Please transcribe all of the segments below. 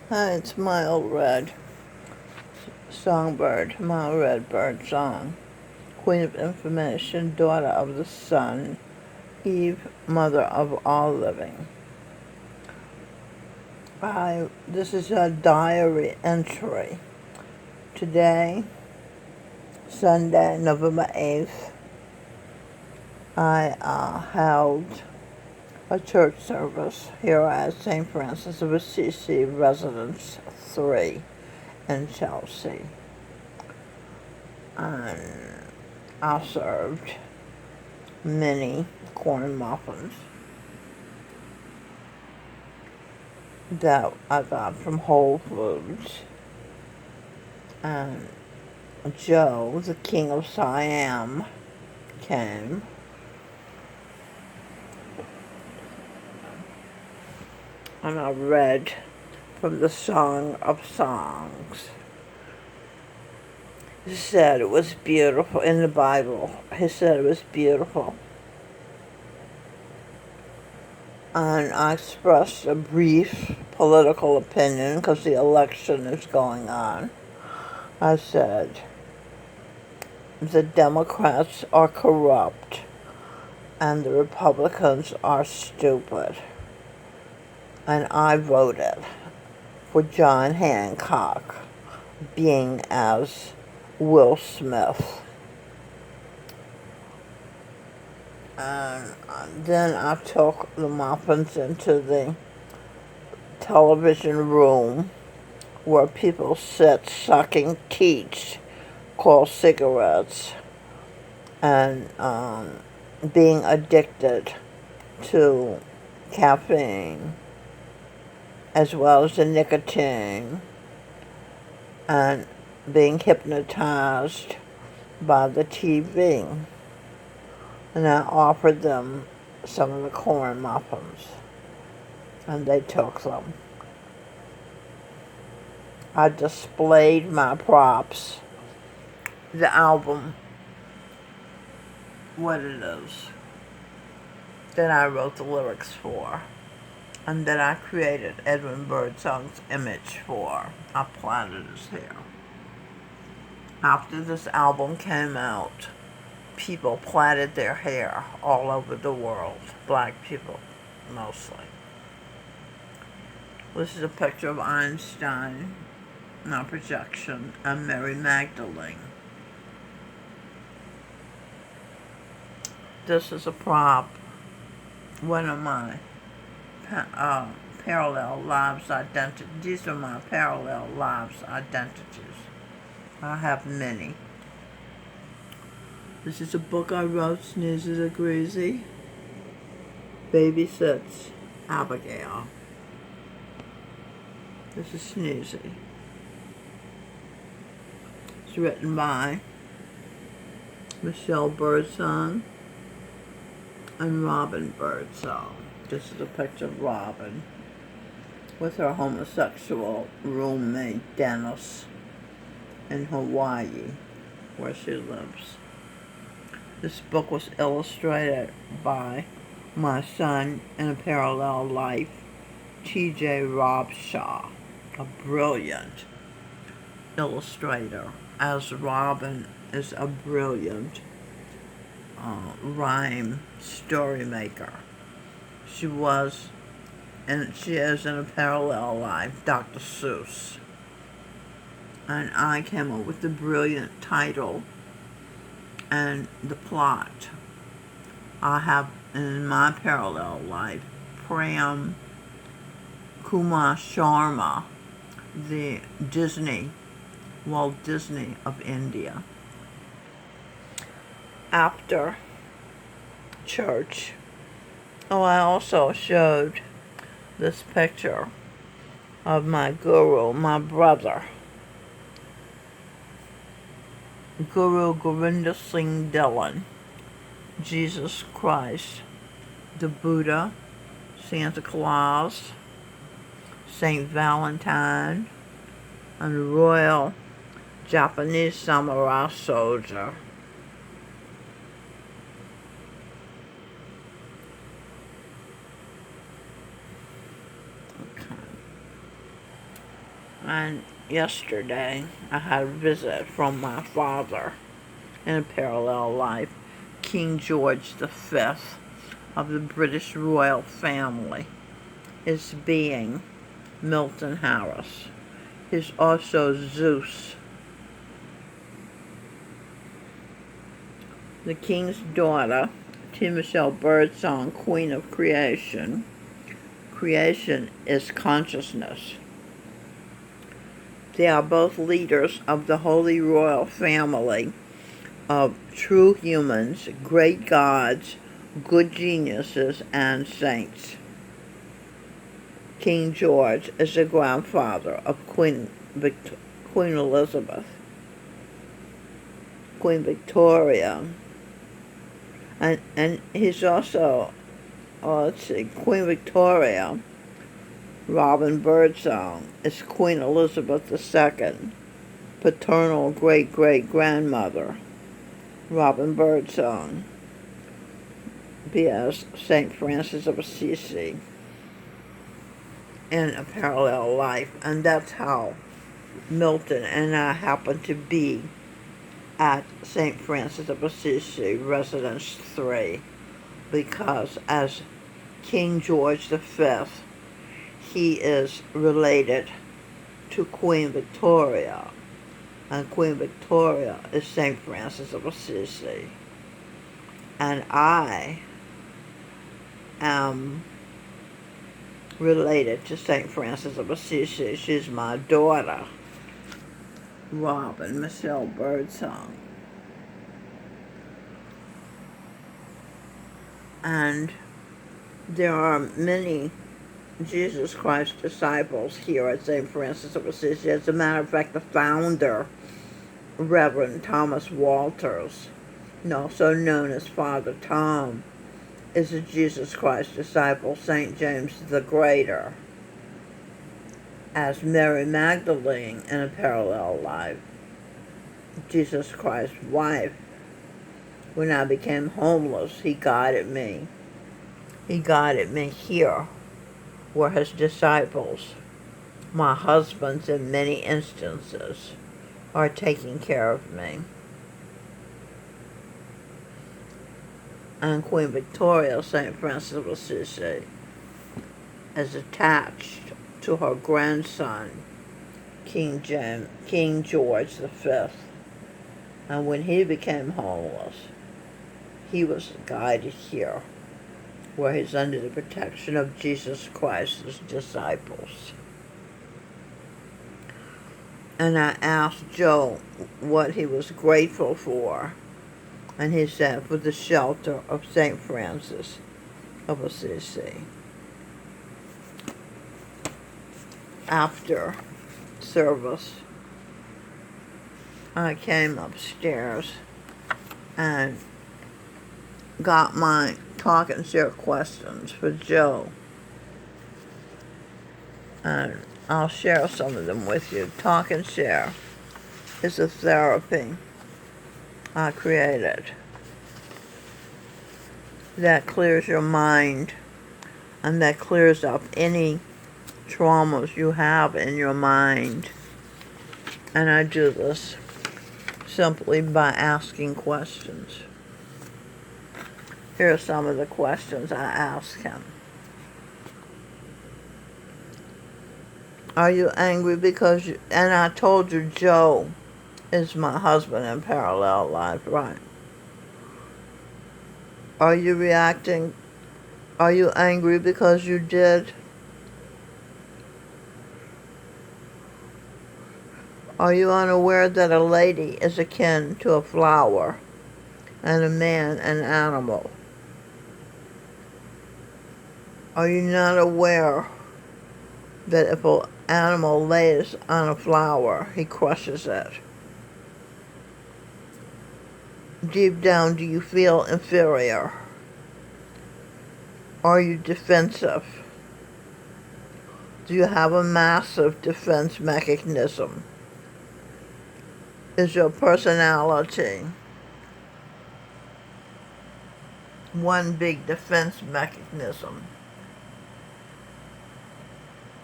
Hi, it's my old red songbird, my old red bird song. Queen of information, daughter of the sun, Eve, mother of all living. This is a diary entry. Today, Sunday, November 8th, I held a church service here at St. Francis of Assisi Residence 3 in Chelsea. And I served mini corn muffins that I got from Whole Foods. And Joe, the king of Siam, came. And I read from the Song of Songs. He said it was beautiful in the Bible. He said it was beautiful. And I expressed a brief political opinion because the election is going on. I said, the Democrats are corrupt and the Republicans are stupid. And I voted for John Hancock being as Will Smith. And then I took the muffins into the television room where people sit sucking teats called cigarettes and being addicted to caffeine as well as the nicotine and being hypnotized by the TV. And I offered them some of the corn muffins, and they took them. I displayed my props, the album, what it is, that I wrote the lyrics for, and that I created Edwin Birdsong's image for. I plaited his hair. After this album came out, people plaited their hair all over the world. Black people, mostly. This is a picture of Einstein, my projection, and Mary Magdalene. This is a prop, one of my parallel lives identities. These are my parallel lives identities. I have many. This is a book I wrote, Sneezes a Greasy. Babysits Abigail. This is Sneezy. It's written by Michelle Birdsong and Robin Birdsong. This is a picture of Robin with her homosexual roommate Dennis in Hawaii, where she lives. This book was illustrated by my son in a parallel life, T.J. Robshaw, a brilliant illustrator, as Robin is a brilliant rhyme story maker. She was, and she is in a parallel life, Dr. Seuss. And I came up with the brilliant title and the plot. I have in my parallel life Prem Kumar Sharma, the Walt Disney of India. After church, I also showed this picture of my guru, my brother, Guru Govinda Singh Dhillon, Jesus Christ, the Buddha, Santa Claus, Saint Valentine, and a royal Japanese samurai soldier. And yesterday I had a visit from my father in a parallel life, King George V of the British royal family, is being Milton Harris. He's also Zeus. The king's daughter, T. Michelle Birdsong, Queen of Creation. Creation is consciousness. They are both leaders of the holy royal family of true humans, great gods, good geniuses, and saints. King George is the grandfather of Queen Elizabeth, Queen Victoria, and he's also, Queen Victoria, Robin Birdsong, is Queen Elizabeth II, paternal great-great-grandmother, Robin Birdsong, B.S. St. Francis of Assisi, in a parallel life. And that's how Milton and I happen to be at St. Francis of Assisi, Residence 3, because as King George V, he is related to Queen Victoria, and Queen Victoria is St. Francis of Assisi. And I am related to St. Francis of Assisi. She's my daughter, Robin Michelle Birdsong. And there are many Jesus Christ disciples here at St. Francis of Assisi. As a matter of fact, the founder, Reverend Thomas Walters, also known as Father Tom, is a Jesus Christ disciple, St. James the Greater. As Mary Magdalene in a parallel life, Jesus Christ's wife. When I became homeless, he guided me. He guided me here, where his disciples, my husbands in many instances, are taking care of me. And Queen Victoria, St. Francis of Assisi, is attached to her grandson, King George V. And when he became homeless, he was guided here, where he's under the protection of Jesus Christ's disciples. And I asked Joe what he was grateful for, and he said, for the shelter of St. Francis of Assisi. After service, I came upstairs and got my talk and share questions for Joe. And I'll share some of them with you. Talk and share is a therapy I created that clears your mind and that clears up any traumas you have in your mind. And I do this simply by asking questions. Here are some of the questions I ask him. Are you angry because you, and I told you Joe is my husband in parallel life, right? Are you reacting? Are you angry because you did? Are you unaware that a lady is akin to a flower and a man an animal? Are you not aware that if an animal lays on a flower, he crushes it? Deep down, do you feel inferior? Are you defensive? Do you have a massive defense mechanism? Is your personality one big defense mechanism?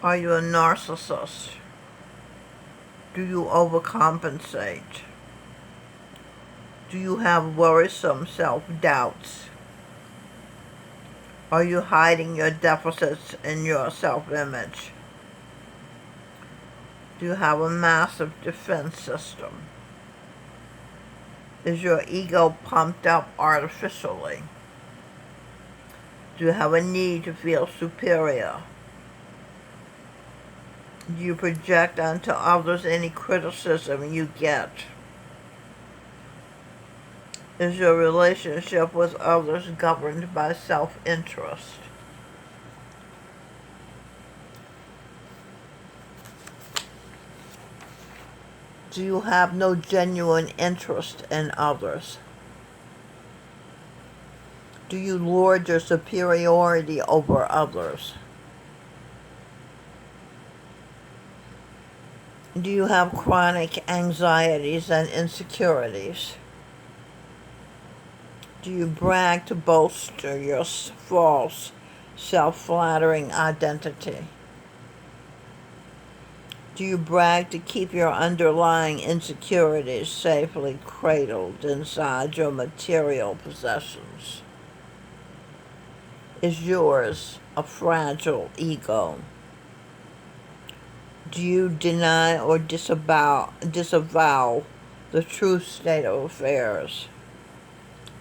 Are you a narcissist? Do you overcompensate? Do you have worrisome self-doubts? Are you hiding your deficits in your self-image? Do you have a massive defense system? Is your ego pumped up artificially? Do you have a need to feel superior? Do you project onto others any criticism you get? Is your relationship with others governed by self-interest? Do you have no genuine interest in others? Do you lord your superiority over others? Do you have chronic anxieties and insecurities? Do you brag to bolster your false, self-flattering identity? Do you brag to keep your underlying insecurities safely cradled inside your material possessions? Is yours a fragile ego? Do you deny or disavow the true state of affairs,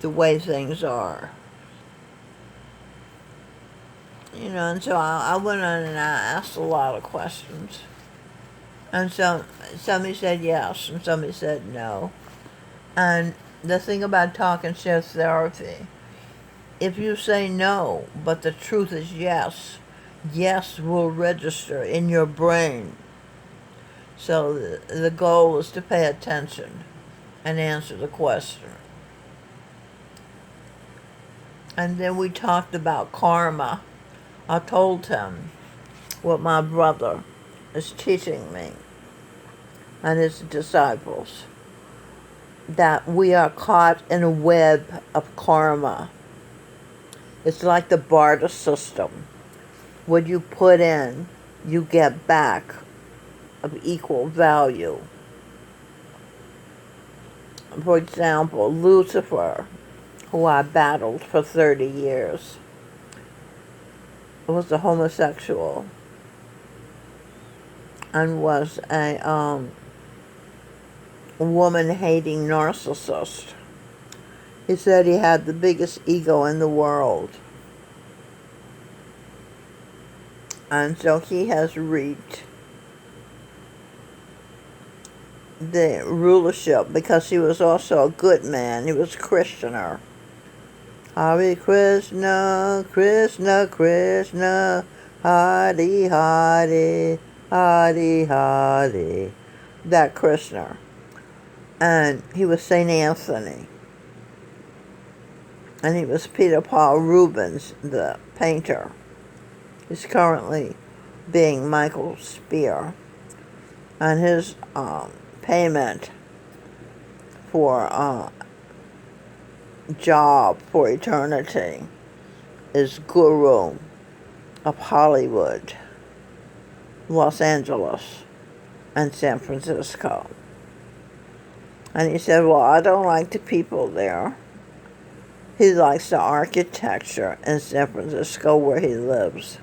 the way things are? And so I went on and I asked a lot of questions. And so somebody said yes, and somebody said no. And the thing about talk and share therapy, if you say no, but the truth is yes, yes will register in your brain. So the goal is to pay attention and answer the question. And then we talked about karma. I told him what my brother is teaching me and his disciples, that we are caught in a web of karma. It's like the barter system. What you put in, you get back of equal value. For example, Lucifer, who I battled for 30 years, was a homosexual and was a woman-hating narcissist. He said he had the biggest ego in the world. And so he has reaped the rulership because he was also a good man. He was a Christianer. Hare Krishna, Krishna Krishna, Hare Hare, Hare Hare. That Krishna. And he was St. Anthony. And he was Peter Paul Rubens, the painter. He's currently being Michael Spear. And his payment for job for eternity is guru of Hollywood, Los Angeles, and San Francisco. And he said, well, I don't like the people there. He likes the architecture in San Francisco where he lives.